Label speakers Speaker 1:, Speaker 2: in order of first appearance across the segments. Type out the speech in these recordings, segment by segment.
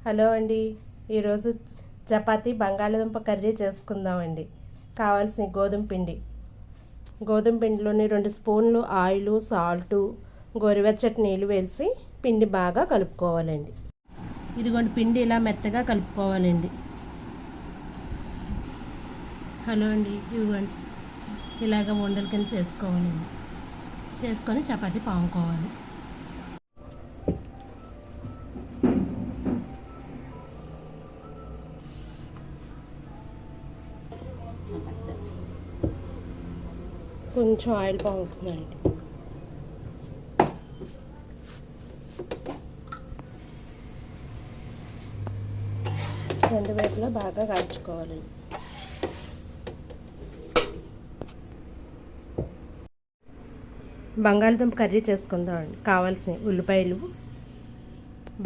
Speaker 1: Hello అండి, ఈరోజు చపాతీ బంగాళదుంప కర్రీ చేసుకుందామండి. కావాల్సిన గోధుమ పిండిలోని 2 స్పూన్లు ఆయిల్, సాల్టు, గోరువెచ్చటి నీళ్ళు వేసి పిండి బాగా కలుపుకోవాలండి. ఇదిగోండి, పిండి ఇలా మెత్తగా కలుపుకోవాలండి. హలో అండి, ఇదిగోండి ఇలాగ ఉండల కింద చేసుకోవాలండి. చేసుకొని చపాతీ పాముకోవాలి. కొంచెం ఆయిల్ బాగుంటుందండి. రెండు వైపులా బాగా కాల్చుకోవాలి. బంగాళదుంప కర్రీ చేసుకుందామండి. కావాల్సిన ఉల్లిపాయలు,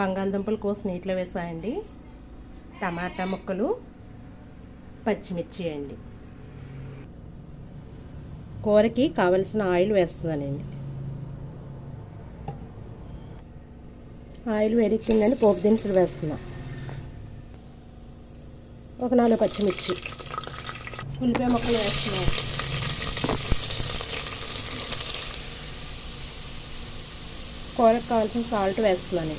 Speaker 1: బంగాళదుంపలు కోసి నీటిలో వేసాయండి, టమాటా ముక్కలు, పచ్చిమిర్చి అండి. కూరకి కావలసిన ఆయిల్ వేస్తున్నానండి. ఆయిల్ వేడెక్కిందని పోపు దినుసులు వేస్తున్నా. ఒక 4 పచ్చిమిర్చి, ఉల్లిపాయ ముక్కలు వేస్తున్నాను. కూరకు కావాల్సిన సాల్ట్ వేస్తున్నాను.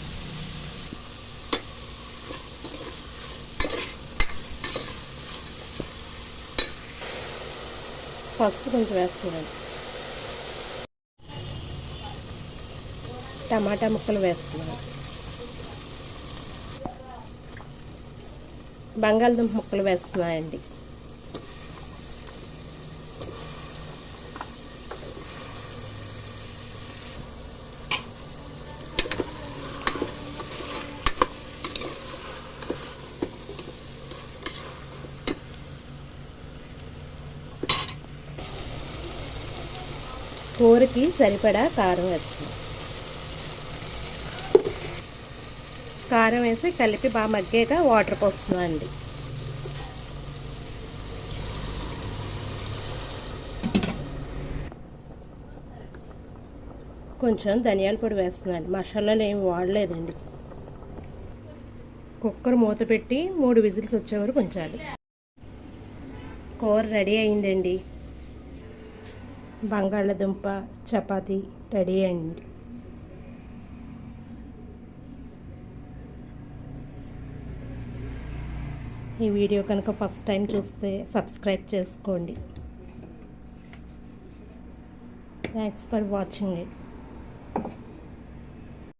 Speaker 1: పసుపు కొంచెం వేస్తున్నాను. టమాటా ముక్కలు వేస్తున్నాను. బంగాళదుంప ముక్కలు వేస్తున్నాయండి. కూరకి సరిపడా కారం వేస్తున్నాం. కారం వేసి కలిపి బాగా మగ్గాక వాటర్ పోస్తున్నాం అండి. కొంచెం ధనియాల పొడి వేస్తున్నాండి. మసాలాలు ఏమి వాడలేదండి. కుక్కర్ మూత పెట్టి 3 విజిల్స్ వచ్చే వరకు ఉంచాలి. కూర రెడీ అయిందండి. బంగాళదుంప చపాతీ రెడీ అయింది. ఈ వీడియో కనుక ఫస్ట్ టైం చూస్తే సబ్స్క్రైబ్ చేసుకోండి. Thanks for watching it.